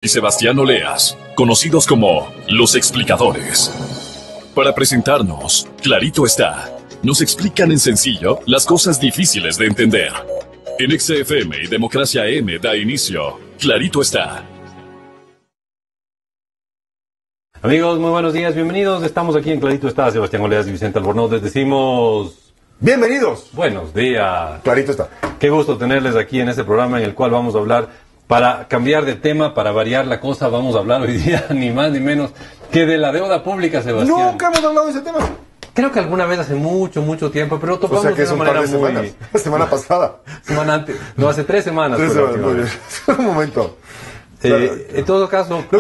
Y Sebastián Oleas, conocidos como Los Explicadores. Para presentarnos, clarito está, nos explican en sencillo las cosas difíciles de entender. En XFM y Democracia M da inicio, clarito está. Amigos, muy buenos días, bienvenidos. Estamos aquí en Clarito está, Sebastián Oleas y Vicente Albornoz. Les decimos... ¡Bienvenidos! Buenos días. Clarito está. Qué gusto tenerles aquí en este programa en el cual vamos a hablar, para cambiar de tema, para variar la cosa, vamos a hablar hoy día ni más ni menos que de la deuda pública, Sebastián. Nunca hemos hablado de ese tema. Creo que alguna vez hace mucho tiempo, pero lo tocamos que de una manera muy... semanas. La semana pasada. Semana antes. No, hace 3 semanas. 3 semanas, muy bien. Un momento. En todo caso... Lo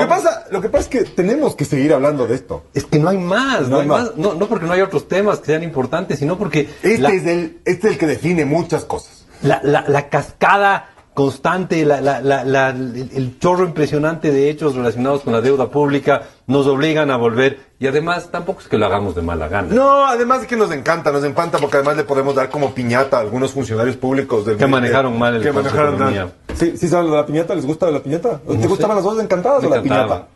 que pasa es que tenemos que seguir hablando de esto. Es que no hay más. No porque no hay otros temas que sean importantes, sino porque... Este es el que define muchas cosas. La cascada constante, el chorro impresionante de hechos relacionados con la deuda pública nos obligan a volver, y además tampoco es que lo hagamos de mala gana. No, además es que nos encanta porque además le podemos dar como piñata a algunos funcionarios públicos del que manejaron mal el que manejaron mal. ¿Sí saben de la piñata? ¿Les gusta de la piñata? ¿Te gustaban las osas encantadas o la piñata?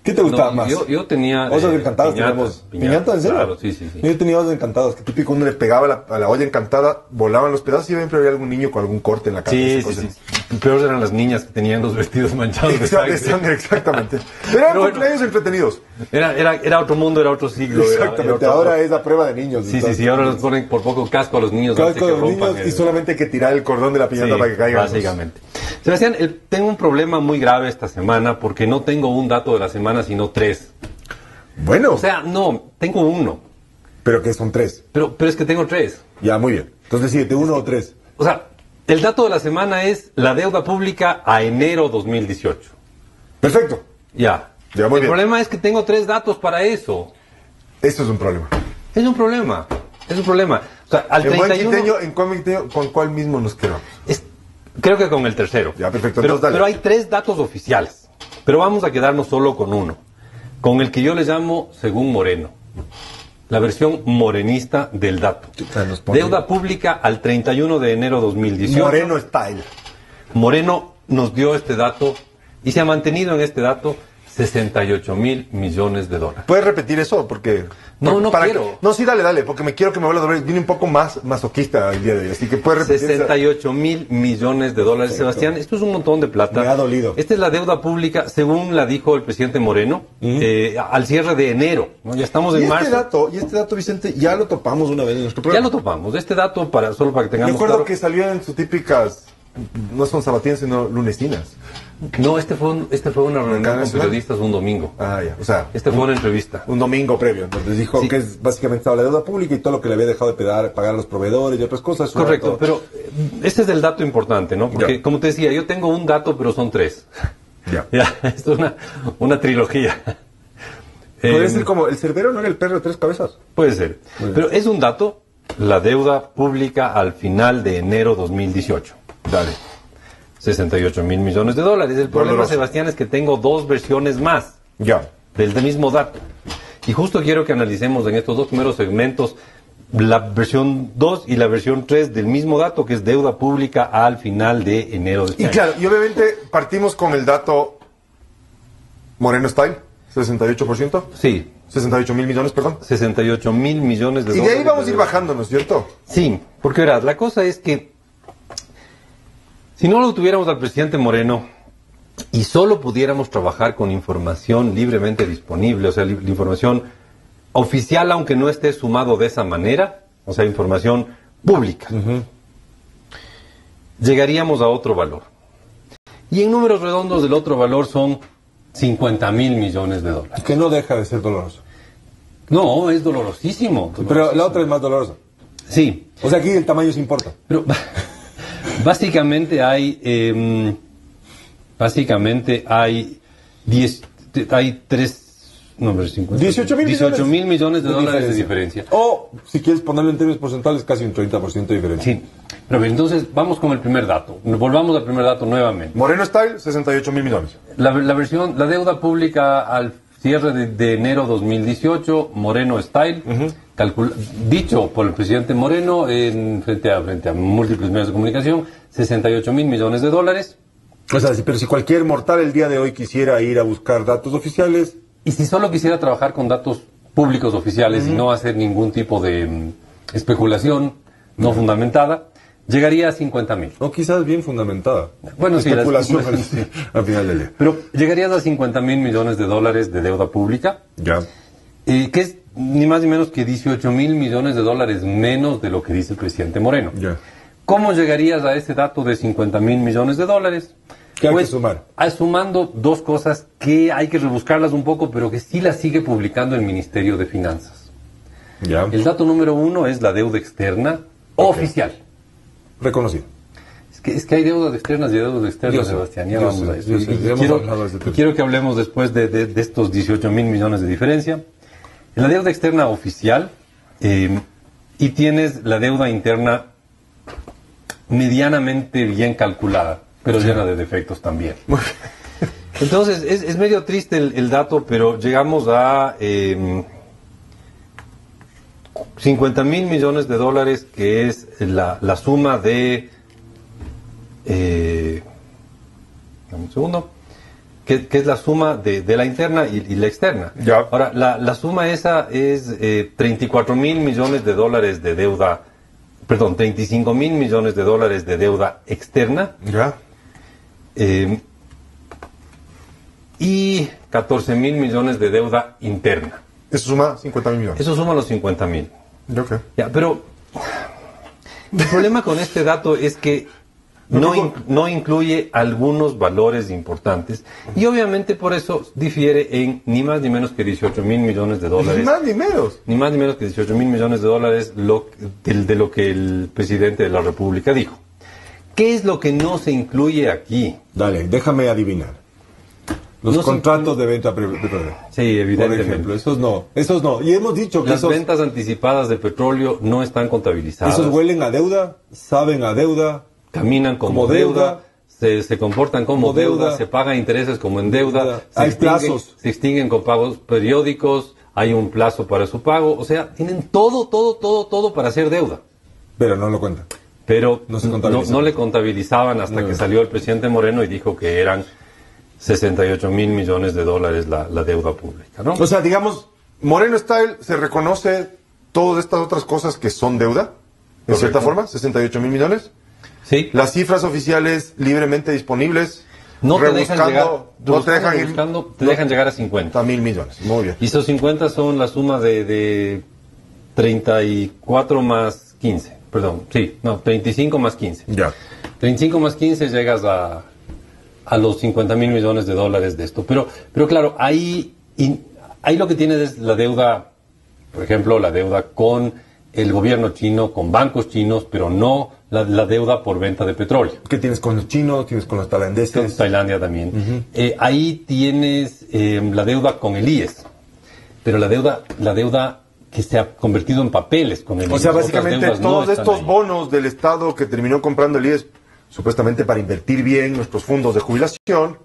¿Qué te gustaba más? Yo tenía... Osas encantadas tenemos. ¿Piñata, en serio? Claro, sí. Yo tenía osas encantadas, que típico uno le pegaba a la olla encantada, volaban los pedazos y siempre había algún niño con algún corte en la cabeza. Sí. Peor eran las niñas que tenían los vestidos manchados de sangre, exactamente. Pero eran cumpleaños entretenidos. Era otro mundo, era otro siglo. Exactamente, ahora es la prueba de niños. Sí, ahora les ponen por poco casco a los niños. Casco a los niños y solamente hay que tirar el cordón de la piñata para que caigan. Básicamente. Sebastián, tengo un problema muy grave esta semana porque no tengo un dato de la semana, sino 3. Bueno. O sea, no, tengo 1. ¿Pero que son 3? Pero es que tengo 3. Ya, muy bien. Entonces decídete 1 o 3. O sea, el dato de la semana es la deuda pública a enero 2018. Perfecto. Ya muy bien. El problema es que tengo 3 datos para eso. Eso es un problema. Es un problema. O sea, al 31... ¿Con cuál mismo nos quedamos? Creo que con el tercero. Ya, perfecto. Pero hay 3 datos oficiales. Pero vamos a quedarnos solo con uno. Con el que yo le llamo según Moreno. La versión morenista del dato. Deuda pública al 31 de enero 2018. Moreno Style. Moreno nos dio este dato y se ha mantenido en este dato 68 mil millones de dólares. ¿Puedes repetir eso? Porque... No quiero. No, sí, dale, porque quiero que me vuelva a doler. Viene un poco más masoquista el día de hoy, así que puedes repetir. 68 mil millones de dólares. Perfecto. Sebastián, esto es un montón de plata. Me ha dolido. Esta es la deuda pública, según la dijo el presidente Moreno, al cierre de enero. ¿No? Ya estamos en marzo. Este dato, Vicente, ya lo topamos una vez en nuestro programa. Ya lo topamos. Este dato, solo para que tengamos recuerdo claro, que salió en sus típicas, no son sabatinas, sino lunesinas. No, este fue una reunión con periodistas un domingo. Ah, ya. O sea, fue una entrevista. Un domingo previo. Entonces dijo que básicamente estaba la deuda pública y todo lo que le había dejado de pagar a los proveedores y otras cosas. Correcto, pero este es el dato importante, ¿no? Porque, como te decía, yo tengo un dato, pero son 3. Ya, esto es una trilogía. Puede ser como, ¿el Cerbero no era el perro de 3 cabezas? Puede ser. Pero es un dato, la deuda pública al final de enero 2018. Dale. 68 mil millones de dólares. El problema, Sebastián, es que tengo 2 versiones más del mismo dato. Y justo quiero que analicemos en estos 2 primeros segmentos la versión 2 y la versión 3 del mismo dato, que es deuda pública al final de enero de este año. Claro, y obviamente partimos con el dato Moreno Style, 68%. Sí. 68 mil millones, perdón. 68 mil millones de dólares. Y de ahí vamos a ir bajando, ¿no es cierto? Sí, porque verás, la cosa es que si no lo tuviéramos al presidente Moreno y solo pudiéramos trabajar con información libremente disponible, o sea, la información oficial, aunque no esté sumado de esa manera, o sea, información pública, llegaríamos a otro valor. Y en números redondos el otro valor son 50 mil millones de dólares. Que no deja de ser doloroso. No, es dolorosísimo. Pero la otra es más dolorosa. Sí. O sea, aquí el tamaño se importa. Pero... Básicamente hay 18 mil millones de dólares de diferencia. O, si quieres ponerlo en términos porcentuales, casi un 30% de diferencia. Sí. Pero bien, entonces vamos con el primer dato. Volvamos al primer dato nuevamente. Moreno Style, 68 mil millones. La deuda pública al cierre de enero 2018, Moreno Style, dicho por el presidente Moreno frente a múltiples medios de comunicación, 68 mil millones de dólares. O sea, pero si cualquier mortal el día de hoy quisiera ir a buscar datos oficiales... Y si solo quisiera trabajar con datos públicos oficiales y no hacer ningún tipo de especulación no fundamentada, llegaría a 50.000. O quizás bien fundamentada. Bueno, sí, especulación al final del día. Pero llegarías a 50.000 millones de dólares de deuda pública. Ya. Que es ni más ni menos que 18.000 millones de dólares menos de lo que dice el presidente Moreno. Ya. ¿Cómo llegarías a ese dato de 50.000 millones de dólares? ¿Qué hay que sumar? Sumando dos cosas que hay que rebuscarlas un poco, pero que sí las sigue publicando el Ministerio de Finanzas. Ya. El dato número uno es la deuda externa oficial. Reconocido. Es que hay deudas externas y deudas externas, Sebastián. Ya vamos a eso. Quiero que hablemos después de estos 18.000 millones de diferencia. En la deuda externa oficial, y tienes la deuda interna medianamente bien calculada, pero llena de defectos también. Entonces, es medio triste el dato, pero llegamos a 50.000 millones de dólares, que es la suma de... dame un segundo. Que es la suma de la interna y la externa. Ya. Ahora, la suma esa es 34.000 millones de dólares de deuda, perdón, 35.000 millones de dólares de deuda externa. Ya. Y 14.000 millones de deuda interna. Eso suma 50.000 millones. Eso suma los 50.000. Ok. Ya, pero el problema con este dato es que no incluye algunos valores importantes y obviamente por eso difiere en ni más ni menos que 18.000 millones de dólares. Ni más ni menos. Ni más ni menos que 18.000 millones de dólares de lo que el presidente de la República dijo. ¿Qué es lo que no se incluye aquí? Dale, déjame adivinar. Los contratos de venta de petróleo. Sí, evidentemente. Por ejemplo, esos no. Y hemos dicho que las ventas anticipadas de petróleo no están contabilizadas. Esos huelen a deuda, saben a deuda. Caminan como deuda, se comportan como deuda, se pagan intereses como en deuda, hay plazos. Se extinguen con pagos periódicos, hay un plazo para su pago, o sea, tienen todo para hacer deuda. Pero no lo cuentan. Pero no le contabilizaban hasta que salió el presidente Moreno y dijo que eran 68.000 millones de dólares la deuda pública, ¿no? O sea, digamos, Moreno Style se reconoce todas estas otras cosas que son deuda, en cierta forma, 68.000 millones. Sí. Las cifras oficiales libremente disponibles. No te dejan llegar, te dejan llegar a 50.000 millones. Muy bien. Y esos 50 son la suma de 34 más 15. Perdón, sí, no, 35 más 15. Ya. 35 más 15 llegas a los 50.000 millones de dólares de esto. Pero claro, ahí lo que tienes es la deuda, por ejemplo, la deuda con el gobierno chino, con bancos chinos, pero no la deuda por venta de petróleo. ¿Qué tienes con los chinos? ¿Tienes con los tailandeses? Con Tailandia también. Ahí tienes la deuda con el IES, pero la deuda que se ha convertido en papeles con el IES. O sea, básicamente todos estos bonos del Estado que terminó comprando el IES, supuestamente para invertir bien nuestros fondos de jubilación,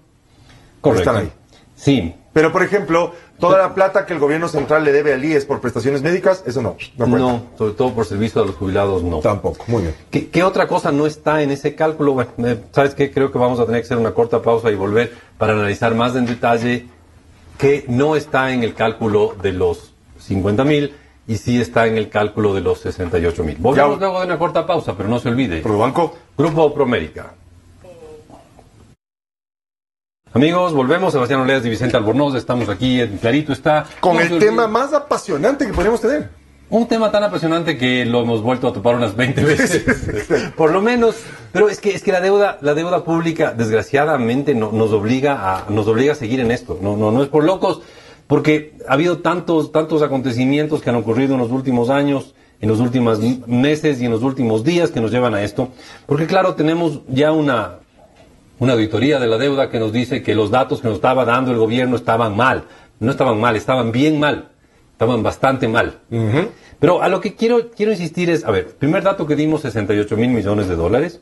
están ahí. Sí. Pero, por ejemplo, toda la plata que el gobierno central le debe al IES por prestaciones médicas, eso no cuenta. No, sobre todo por servicio a los jubilados, no. Tampoco, muy bien. ¿Qué otra cosa no está en ese cálculo? Bueno, ¿sabes qué? Creo que vamos a tener que hacer una corta pausa y volver para analizar más en detalle qué no está en el cálculo de los 50.000 y sí está en el cálculo de los 68.000. Volvemos luego de una corta pausa, pero no se olvide. ¿Probanco? Grupo Promérica. Amigos, volvemos. Sebastián Oleas y Vicente Albornoz, estamos aquí en Clarito Está. Con el tema más apasionante que podríamos tener. Un tema tan apasionante que lo hemos vuelto a topar unas 20 veces, por lo menos. Pero es que la deuda pública, desgraciadamente, nos obliga a seguir en esto. No es por locos, porque ha habido tantos acontecimientos que han ocurrido en los últimos años, en los últimos meses y en los últimos días que nos llevan a esto. Porque claro, tenemos ya una auditoría de la deuda que nos dice que los datos que nos estaba dando el gobierno estaban mal. No estaban mal, estaban bien mal. Estaban bastante mal. Pero a lo que quiero insistir es, a ver, primer dato que dimos, 68.000 millones de dólares.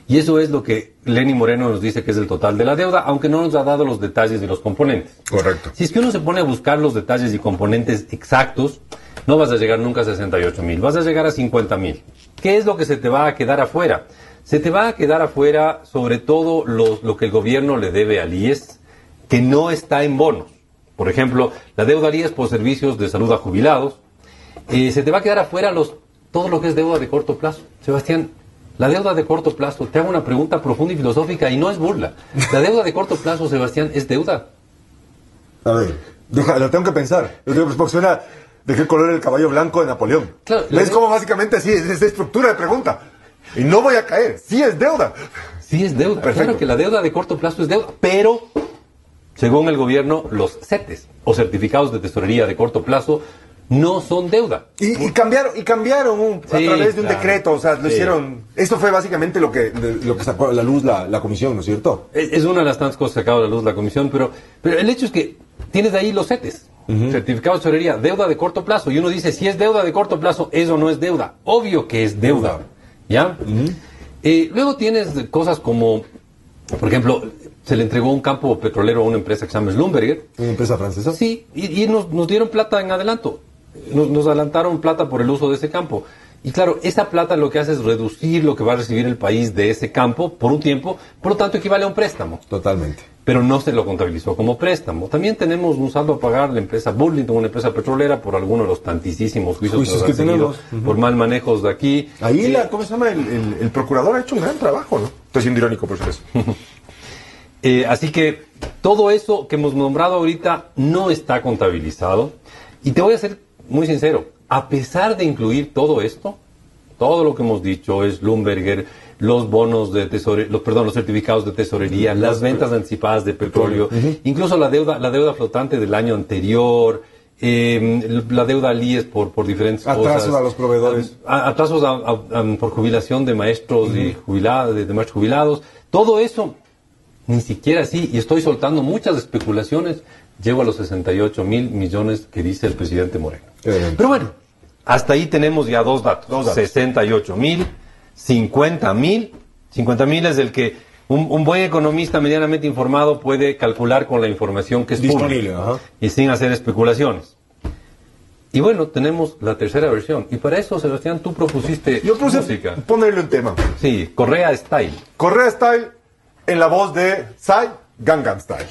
Y eso es lo que Lenín Moreno nos dice que es el total de la deuda, aunque no nos ha dado los detalles de los componentes. Correcto. Si es que uno se pone a buscar los detalles y componentes exactos, no vas a llegar nunca a 68.000, vas a llegar a 50.000. ¿Qué es lo que se te va a quedar afuera? Se te va a quedar afuera sobre todo lo que el gobierno le debe al IES, que no está en bonos. Por ejemplo, la deuda al IES por servicios de salud a jubilados. Se te va a quedar afuera todo lo que es deuda de corto plazo. Sebastián, la deuda de corto plazo, te hago una pregunta profunda y filosófica y no es burla. La deuda de corto plazo, Sebastián, ¿es deuda? A ver, lo tengo que pensar. Porque suena de qué color era el caballo blanco de Napoleón. Claro, ¿ves cómo básicamente así es de estructura de pregunta? Y no voy a caer. Sí es deuda. Sí es deuda. Perfecto. Claro que la deuda de corto plazo es deuda, pero según el gobierno, los CETES o certificados de tesorería de corto plazo no son deuda. Y cambiaron a través de un decreto, o sea, lo hicieron. Esto fue básicamente lo que sacó a la luz la comisión, ¿no es cierto? Es una de las tantas cosas que sacó a la luz la comisión, pero el hecho es que tienes ahí los CETES, certificados de tesorería, deuda de corto plazo, y uno dice, si es deuda de corto plazo, eso no es deuda. Obvio que es deuda. ¿Ya? Luego tienes cosas como, por ejemplo, se le entregó un campo petrolero a una empresa que se llama Schlumberger. ¿Una empresa francesa? Sí, y nos dieron plata en adelanto. Nos adelantaron plata por el uso de ese campo. Y claro, esa plata lo que hace es reducir lo que va a recibir el país de ese campo por un tiempo, por lo tanto equivale a un préstamo. Totalmente. Pero no se lo contabilizó como préstamo. También tenemos un saldo a pagar la empresa Burlington, una empresa petrolera, por alguno de los tantísimos juicios que tenemos, por mal manejos de aquí. Ahí, ¿cómo se llama? El procurador ha hecho un gran trabajo, ¿no? Estoy siendo irónico por eso. Así que todo eso que hemos nombrado ahorita no está contabilizado. Y te voy a ser muy sincero, a pesar de incluir todo esto, todo lo que hemos dicho, es Schlumberger, los bonos de tesorería, los certificados de tesorería, las ventas anticipadas de petróleo, incluso la deuda flotante del año anterior, la deuda al IES por diferentes cosas. Atrasos a los proveedores. Atrasos por jubilación de maestros y de maestros jubilados. Todo eso, ni siquiera así, y estoy soltando muchas especulaciones, llego a los 68 mil millones que dice el presidente Moreno. Pero bueno, hasta ahí tenemos ya dos datos. 68 mil, 50 mil. 50 mil es el que un buen economista medianamente informado puede calcular con la información que es disponible y sin hacer especulaciones. Y bueno, tenemos la tercera versión. Y para eso, Sebastián, tú propusiste música. Ponerle un tema. Sí, Correa Style. Correa Style en la voz de Psy, Gangnam Style.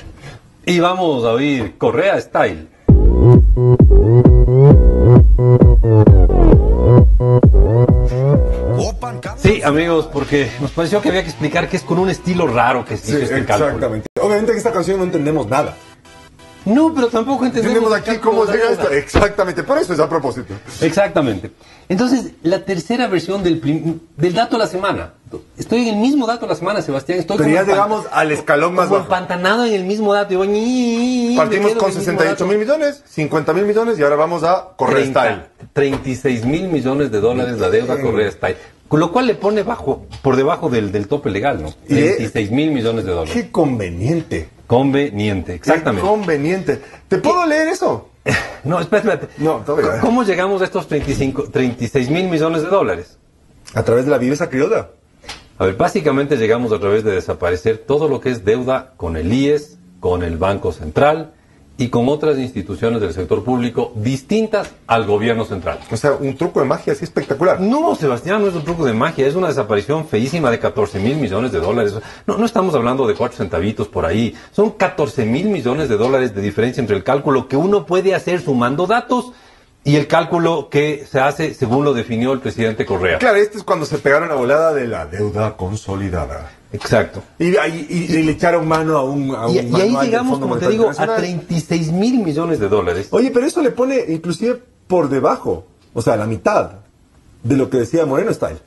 Y vamos a oír Correa Style. Sí, amigos, porque nos pareció que había que explicar que es con un estilo raro que se hizo este cálculo. Exactamente. Obviamente en esta canción no entendemos nada. No, pero tampoco entendemos aquí cómo llega esto. Exactamente, por eso es a propósito. Exactamente. Entonces, la tercera versión del dato de la semana. Estoy en el mismo dato de la semana, Sebastián. Pero ya llegamos al escalón más bajo. Empantanado en el mismo dato. Partimos con 68 mil millones, 50 mil millones y ahora vamos a Correa Style. 36 mil millones de dólares la deuda Correa Style. Con lo cual le pone por debajo del tope legal, ¿no? 36 mil millones de dólares. Qué conveniente. Conveniente, exactamente. Qué conveniente. ¿Te puedo leer eso? No, espérate. No, todavía. ¿Cómo llegamos a estos 36 mil millones de dólares? A través de la viveza criolla. A ver, básicamente llegamos a través de desaparecer todo lo que es deuda con el IES, con el Banco Central y con otras instituciones del sector público distintas al gobierno central. O sea, un truco de magia así espectacular. No, Sebastián, no es un truco de magia, es una desaparición feísima de 14 mil millones de dólares. No estamos hablando de 4 centavitos por ahí, son 14 mil millones de dólares de diferencia entre el cálculo que uno puede hacer sumando datos y el cálculo que se hace según lo definió el presidente Correa. Claro, este es cuando se pegaron la volada de la deuda consolidada. Exacto. Y le echaron mano a un y ahí llegamos, como te digo, a 36 mil millones de dólares. Oye, pero eso le pone inclusive por debajo, o sea, la mitad de lo que decía Moreno Style.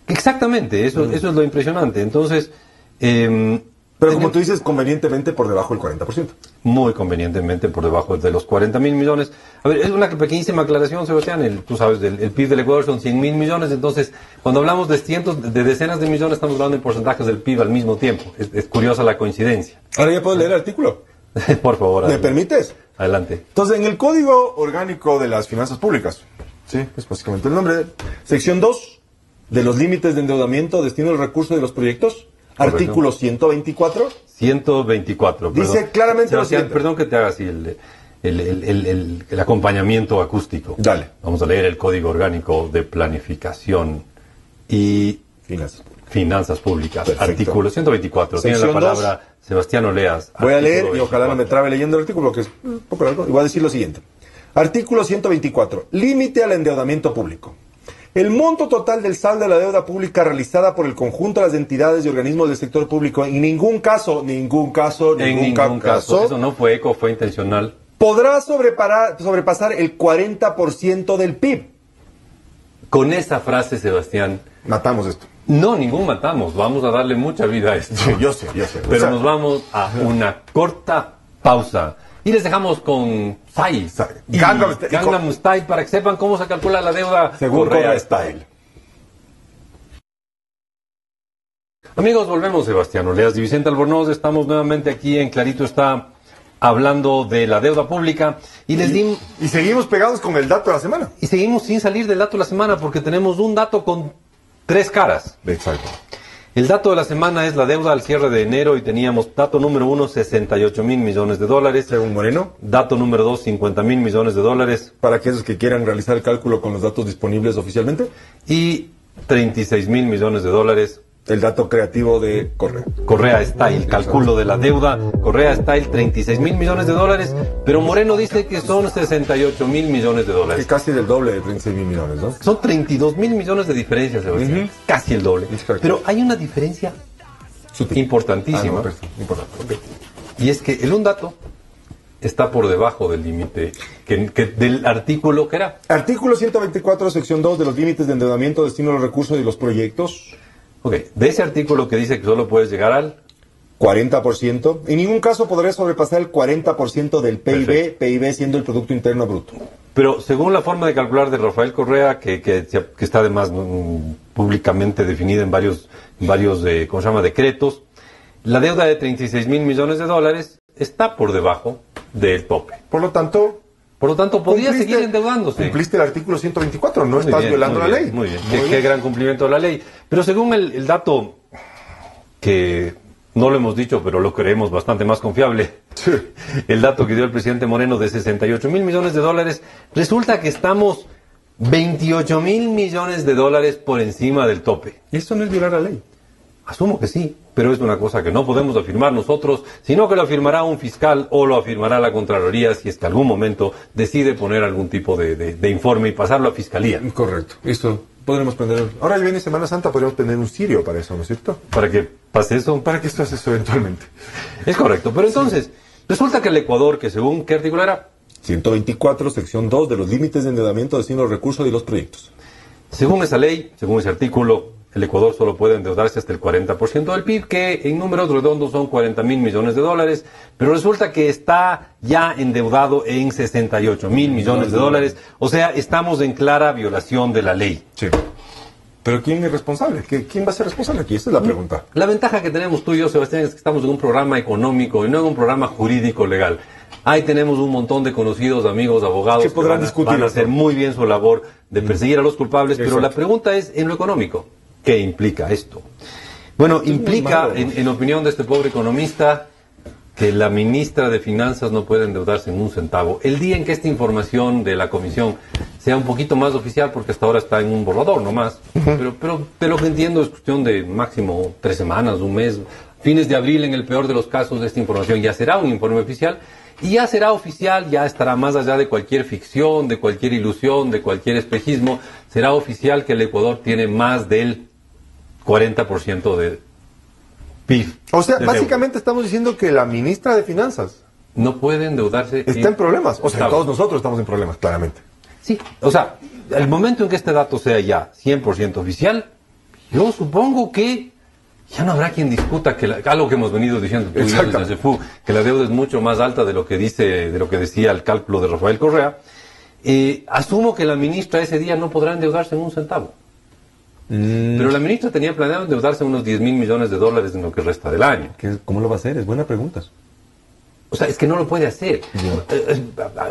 Exactamente, eso es lo impresionante. Entonces... pero como tú dices, convenientemente por debajo del 40%. Muy convenientemente por debajo de los 40 mil millones. A ver, es una pequeñísima aclaración, Sebastián. Tú sabes, el PIB del Ecuador son 100 mil millones. Entonces, cuando hablamos de decenas de millones, estamos hablando en porcentajes del PIB al mismo tiempo. Es curiosa la coincidencia. Ahora ya puedo leer el artículo. Por favor. ¿Me permites? Adelante. Entonces, en el Código Orgánico de las Finanzas Públicas, sí, es básicamente el nombre, sección 2, de los límites de endeudamiento, destino del recurso de los proyectos, artículo 124. 124. Dice perdón. claramente lo Sebastián, siguiente. perdón que te haga así el acompañamiento acústico. Dale. Vamos a leer el Código Orgánico de Planificación y Finanzas Finanzas Públicas. Perfecto. Artículo 124. Tiene la palabra 2. Sebastián Oleas. Voy a leer y ojalá no me trabe leyendo el artículo, que es un poco largo, y voy a decir lo siguiente. Artículo 124. Límite al endeudamiento público. El monto total del saldo de la deuda pública realizada por el conjunto de las entidades y organismos del sector público, en ningún caso, eso no fue eco, fue intencional, podrá sobrepasar el 40% del PIB. Con esa frase, Sebastián, matamos esto. No, ningún matamos. Vamos a darle mucha vida a esto. Sí, yo sé. Pero nos vamos a una corta pausa. Y les dejamos con Psy. Gangnam Style, para que sepan cómo se calcula la deuda según Correa Style. Amigos, volvemos. Sebastián Oleas y Vicente Albornoz. Estamos nuevamente aquí en Clarito Está, hablando de la deuda pública. Y seguimos pegados con el dato de la semana. Y seguimos sin salir del dato de la semana, porque tenemos un dato con 3 caras. Exacto. El dato de la semana es la deuda al cierre de enero y teníamos dato número 1, 68 mil millones de dólares. Según Moreno. Dato número 2, 50 mil millones de dólares. Para aquellos que quieran realizar el cálculo con los datos disponibles oficialmente. Y 36 mil millones de dólares. El dato creativo de Correa. Correa Style, cálculo de la deuda. Correa Style, 36 mil millones de dólares. Pero Moreno dice que son 68 mil millones de dólares. Es casi del doble de 36 mil millones, ¿no? Son 32 mil millones de diferencia, Sebastián. Casi el doble. Pero hay una diferencia importantísima. Importante. Y es que un dato está por debajo del límite del artículo que era. Artículo 124, sección 2 de los límites de endeudamiento, destino de los recursos y los proyectos. Ok, de ese artículo que dice que solo puedes llegar al 40%. En ningún caso podré sobrepasar el 40% del PIB, perfecto. PIB siendo el Producto Interno Bruto. Pero según la forma de calcular de Rafael Correa, que está además públicamente definida en varios ¿cómo se llama?, decretos, la deuda de 36 mil millones de dólares está por debajo del tope. Por lo tanto, podría seguir endeudándose. Cumpliste el artículo 124, no estás violando la ley. Muy bien. Qué gran cumplimiento de la ley. Pero según el dato que no lo hemos dicho, pero lo creemos bastante más confiable, sí. El dato que dio el presidente Moreno de 68 mil millones de dólares, resulta que estamos 28 mil millones de dólares por encima del tope. ¿Y esto no es violar la ley? Asumo que sí, pero es una cosa que no podemos afirmar nosotros, sino que lo afirmará un fiscal o lo afirmará la Contraloría si es que algún momento decide poner algún tipo de informe y pasarlo a Fiscalía. Correcto. Esto podremos prender. Ahora viene Semana Santa, podríamos tener un cirio para eso, ¿no es cierto? ¿Para que pase eso? Para que esto hace eso eventualmente. Es correcto, pero entonces, resulta que el Ecuador, que según ¿qué artículo era? 124, sección 2 de los límites de endeudamiento, destino de los recursos y los proyectos. Según esa ley, según ese artículo, el Ecuador solo puede endeudarse hasta el 40% del PIB, que en números redondos son 40 mil millones de dólares, pero resulta que está ya endeudado en 68 mil millones de dólares, o sea, estamos en clara violación de la ley. Sí. ¿Pero quién es responsable? ¿Quién va a ser responsable aquí? Esa es la pregunta. La ventaja que tenemos tú y yo, Sebastián, es que estamos en un programa económico y no en un programa jurídico legal. Ahí tenemos un montón de conocidos, amigos, abogados que van a hacer muy bien su labor de perseguir a los culpables, pero la pregunta es en lo económico. ¿Qué implica esto? Bueno, implica, en opinión de este pobre economista, que la ministra de Finanzas no puede endeudarse en un centavo. El día en que esta información de la comisión sea un poquito más oficial, porque hasta ahora está en un borrador nomás, pero de lo que entiendo es cuestión de máximo 3 semanas, un mes, fines de abril, en el peor de los casos, esta información ya será un informe oficial, y ya será oficial, ya estará más allá de cualquier ficción, de cualquier ilusión, de cualquier espejismo, será oficial que el Ecuador tiene más del 40% de PIB. O sea, básicamente estamos diciendo que la ministra de Finanzas no puede endeudarse. Está en problemas. O sea, todos nosotros estamos en problemas, claramente. Sí, o sea, el momento en que este dato sea ya 100% oficial, yo supongo que ya no habrá quien discuta algo que hemos venido diciendo tú y yo desde CEFU, que la deuda es mucho más alta de lo que decía el cálculo de Rafael Correa. Asumo que la ministra ese día no podrá endeudarse en un centavo. Pero la ministra tenía planeado endeudarse unos 10 mil millones de dólares en lo que resta del año. ¿Cómo lo va a hacer? Es buena pregunta. O sea, es que no lo puede hacer.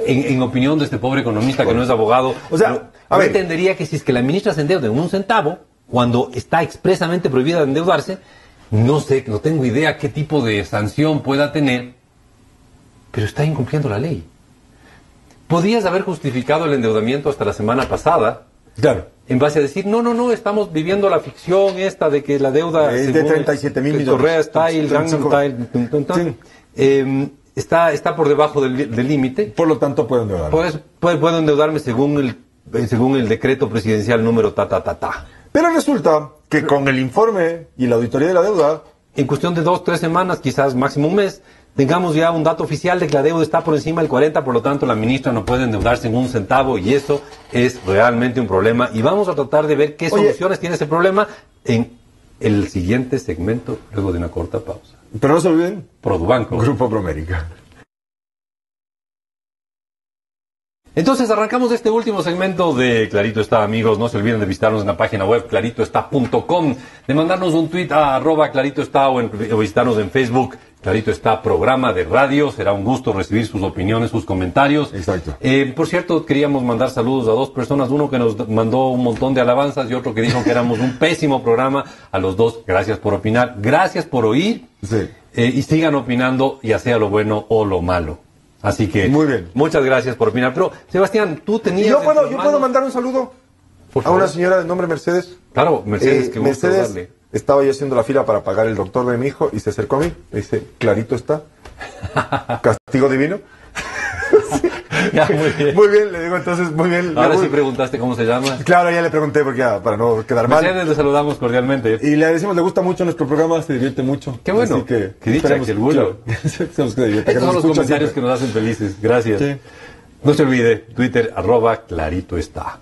En opinión de este pobre economista que no es abogado, o sea, no entendería que si es que la ministra se endeuda en un centavo, cuando está expresamente prohibida de endeudarse, no tengo idea qué tipo de sanción pueda tener, pero está incumpliendo la ley. Podías haber justificado el endeudamiento hasta la semana pasada, Claro. En base a decir, no, estamos viviendo la ficción esta de que la deuda... Es de 37.000 millones. Correa Style, Gangnam Style, está por debajo del límite. Por lo tanto, puedo endeudarme. Puedo endeudarme según el decreto presidencial número Pero resulta que con el informe y la auditoría de la deuda... En cuestión de 2, 3 semanas, quizás máximo un mes, tengamos ya un dato oficial de que la deuda está por encima del 40%, por lo tanto la ministra no puede endeudarse en un centavo y eso es realmente un problema. Y vamos a tratar de ver qué soluciones tiene ese problema en el siguiente segmento, luego de una corta pausa. Pero no se olviden, Produbanco. Grupo Promérica. Entonces arrancamos este último segmento de Clarito Está, amigos. No se olviden de visitarnos en la página web claritoestá.com, de mandarnos un tweet a @claritoestá o visitarnos en Facebook. Clarito Está, programa de radio. Será un gusto recibir sus opiniones, sus comentarios. Exacto. Por cierto, queríamos mandar saludos a 2 personas. Uno que nos mandó un montón de alabanzas y otro que dijo que éramos un pésimo programa. A los dos, gracias por opinar. Gracias por oír. Sí. Y sigan opinando, ya sea lo bueno o lo malo. Así que, muy bien. Muchas gracias por opinar. Pero, Sebastián, tú tenías... Yo puedo mandar un saludo a una señora de nombre Mercedes. Claro, Mercedes, que Mercedes, estaba yo haciendo la fila para pagar el doctor de mi hijo y se acercó a mí. Me dice, Clarito Está. Castigo divino. Sí. Ya, muy bien. Muy bien, le digo entonces, muy bien. Ahora sí preguntaste cómo se llama. Claro, ya le pregunté porque para no quedar mal. Mercedes, le saludamos cordialmente. Y le decimos, le gusta mucho nuestro programa, se divierte mucho. Qué bueno. Así que dicha, que el gusto. Estos son los comentarios que nos hacen felices. Gracias. Sí. No se olvide, Twitter, @claritoestá.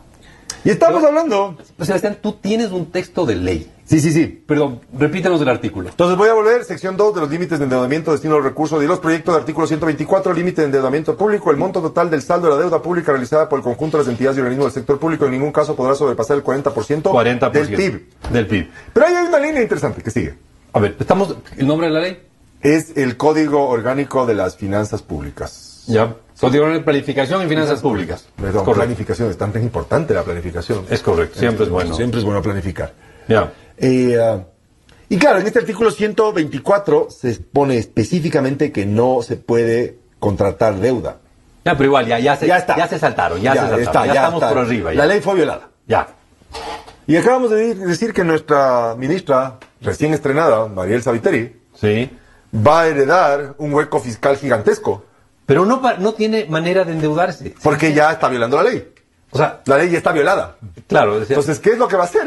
Y estamos hablando... Sebastián, tú tienes un texto de ley. Sí. Perdón, repítenos el artículo. Entonces voy a volver, sección 2 de los límites de endeudamiento, destino a los recursos y los proyectos de artículo 124, límite de endeudamiento público, el monto total del saldo de la deuda pública realizada por el conjunto de las entidades y organismos del sector público en ningún caso podrá sobrepasar el 40%, del PIB. Del PIB. Pero ahí hay una línea interesante que sigue. A ver, ¿el nombre de la ley? Es el Código Orgánico de las Finanzas Públicas. Ya. Código de Planificación y Finanzas Públicas. Perdón, planificación, es tan importante la planificación. Es correcto, siempre es bueno. Siempre es bueno planificar. Ya. Y claro, en este artículo 124 se pone específicamente que no se puede contratar deuda. Ya, pero igual, ya se saltaron, ya estamos por arriba. La ley fue violada. Ya. Y acabamos de decir que nuestra ministra, recién estrenada, Mariel Saviteri, sí, va a heredar un hueco fiscal gigantesco. Pero no tiene manera de endeudarse. Porque ya está violando la ley. O sea, la ley ya está violada. Claro. Entonces, ¿qué es lo que va a hacer?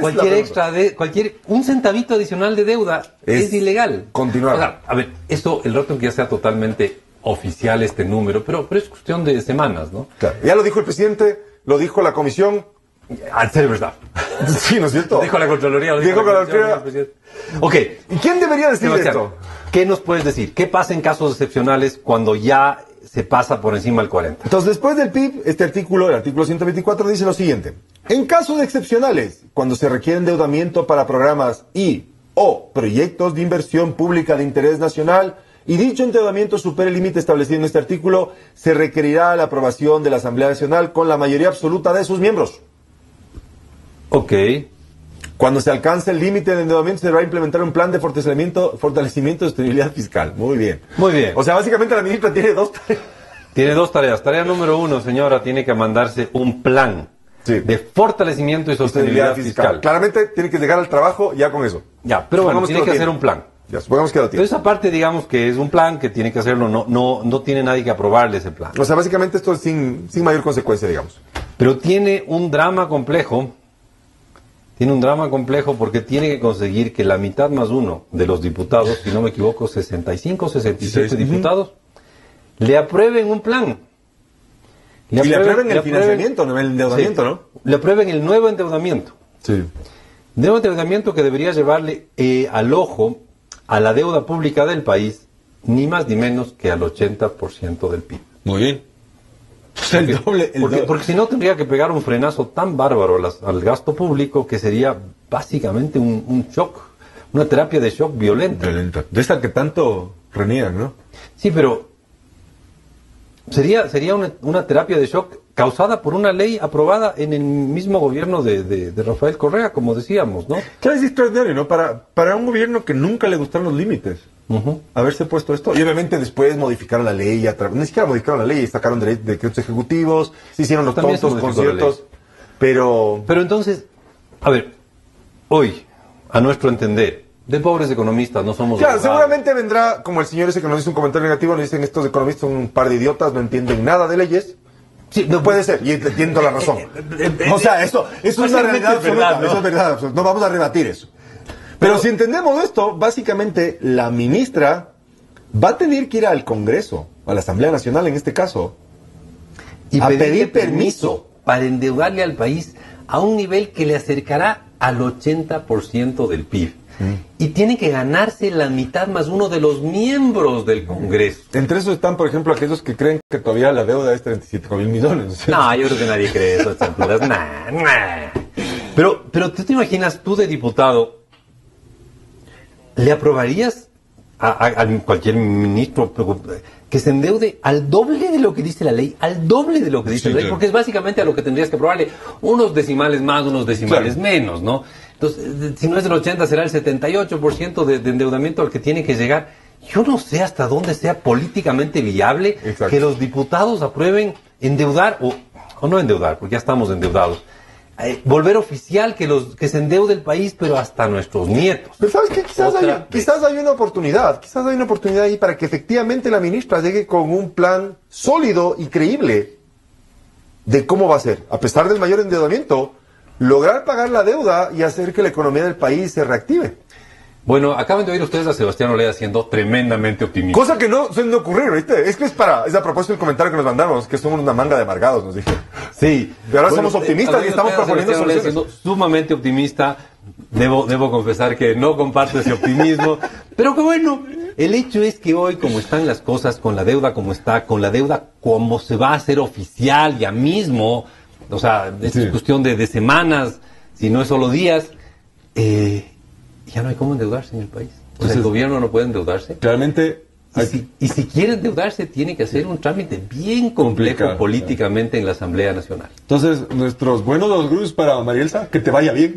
Un centavito adicional de deuda es ilegal. Continuar. O sea, a ver, esto, el rato en que ya sea totalmente oficial este número, pero es cuestión de semanas, ¿no? Claro. Ya lo dijo el presidente, lo dijo la comisión. Al ser verdad. Sí, ¿no es cierto? Lo dijo la Contraloría. Ok. ¿Y quién debería decir esto? ¿Qué nos puedes decir? ¿Qué pasa en casos excepcionales cuando ya se pasa por encima del 40%? Entonces, después del PIB, el artículo 124 dice lo siguiente. En casos excepcionales, cuando se requiere endeudamiento para programas o proyectos de inversión pública de interés nacional, y dicho endeudamiento supere el límite establecido en este artículo, se requerirá la aprobación de la Asamblea Nacional con la mayoría absoluta de sus miembros. Ok. Cuando se alcance el límite de endeudamiento, se deberá implementar un plan de fortalecimiento de estabilidad fiscal. Muy bien. Muy bien. O sea, básicamente la ministra tiene 2 tareas. Tiene 2 tareas. Tarea número 1, señora, tiene que mandarse un plan de fortalecimiento y sostenibilidad fiscal. Claramente tiene que llegar al trabajo ya con eso. Ya, pero bueno, tiene que hacer un plan. Ya, supongamos que lo tiene. Entonces, aparte, digamos que es un plan que tiene que hacerlo, no tiene nadie que aprobarle ese plan. O sea, básicamente esto es sin mayor consecuencia, digamos. Pero tiene un drama complejo. Tiene un drama complejo porque tiene que conseguir que la mitad más uno de los diputados, si no me equivoco, 65, 67 diputados, le aprueben un plan. Le aprueben el financiamiento, no el endeudamiento, ¿no? Le aprueben el nuevo endeudamiento. Sí. Nuevo endeudamiento que debería llevarle al ojo a la deuda pública del país, ni más ni menos que al 80% del PIB. Muy bien. Porque si no tendría que pegar un frenazo tan bárbaro al gasto público que sería básicamente un shock, una terapia de shock violenta. De esta que tanto reniegan, ¿no? Sí, pero sería una terapia de shock causada por una ley aprobada en el mismo gobierno de Rafael Correa, como decíamos, ¿no? Claro, es extraordinario, ¿no? Para un gobierno que nunca le gustaron los límites. Haberse puesto esto. Y obviamente después modificaron la ley, ni siquiera modificaron la ley, sacaron decretos ejecutivos, se hicieron los tontos conciertos. Pero entonces, a ver, hoy, a nuestro entender, de pobres economistas no somos... Claro, seguramente vendrá, como el señor ese que nos hizo un comentario negativo, nos dicen estos economistas son un par de idiotas, no entienden nada de leyes. Sí, no puede ser, y entiendo la razón. O sea, eso es una realidad absoluta, ¿no? Eso es verdad absoluta. No vamos a rebatir eso. Pero si entendemos esto, básicamente la ministra va a tener que ir al Congreso, a la Asamblea Nacional en este caso, y a pedir permiso para endeudarle al país a un nivel que le acercará al 80% del PIB. Y tiene que ganarse la mitad más uno de los miembros del Congreso. Entre esos están, por ejemplo, aquellos que creen que todavía la deuda es 37.000 millones. No, yo creo que nadie cree eso. Pero ¿tú te imaginas, tú de diputado, le aprobarías a cualquier ministro que se endeude al doble de lo que dice la ley? Al doble de lo que dice la ley, porque es básicamente a lo que tendrías que aprobarle. Unos decimales más, unos decimales menos, ¿no? Entonces, si no es el 80, será el 78% de endeudamiento al que tiene que llegar. Yo no sé hasta dónde sea políticamente viable que los diputados aprueben endeudar, o no endeudar, porque ya estamos endeudados. Volver oficial que se endeude el país, pero hasta nuestros nietos. Pero ¿sabes qué? Quizás hay una oportunidad. Quizás hay una oportunidad ahí para que efectivamente la ministra llegue con un plan sólido y creíble de cómo va a ser, a pesar del mayor endeudamiento, lograr pagar la deuda y hacer que la economía del país se reactive. Bueno, acaban de oír ustedes a Sebastián Olea siendo tremendamente optimista. Cosa que no suele ocurrir, ¿viste? Es que es a propósito del comentario que nos mandamos, que somos una manga de amargados, nos dije. Sí. Pero ahora somos optimistas y estamos proponiendo soluciones. Siendo sumamente optimista, debo confesar que no comparto ese optimismo, pero que bueno, el hecho es que hoy, como están las cosas, con la deuda como está, con la deuda como se va a hacer oficial ya mismo, o sea, es cuestión de semanas, si no es solo días, ya no hay cómo endeudarse en el país. O sea, el gobierno no puede endeudarse. Claramente. Y si quiere endeudarse, tiene que hacer un trámite bien complejo políticamente en la Asamblea Nacional. Entonces, nuestros buenos augurios para Marielsa, que te vaya bien.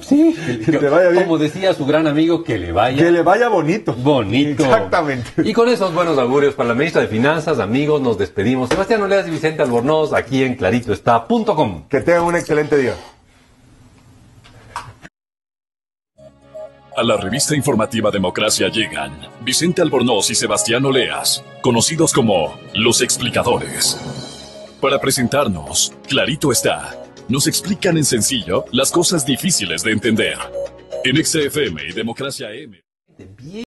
Sí, que te vaya bien. Como decía su gran amigo, que le vaya. Que le vaya bonito. Bonito. Exactamente. Y con esos buenos augurios para la ministra de Finanzas, amigos, nos despedimos. Sebastián Oleas y Vicente Albornoz, aquí en claritoestá.com. Que tengan un excelente día. A la revista informativa Democracia llegan Vicente Albornoz y Sebastián Oleas, conocidos como Los Explicadores. Para presentarnos, clarito está, nos explican en sencillo las cosas difíciles de entender. En XFM y Democracia M.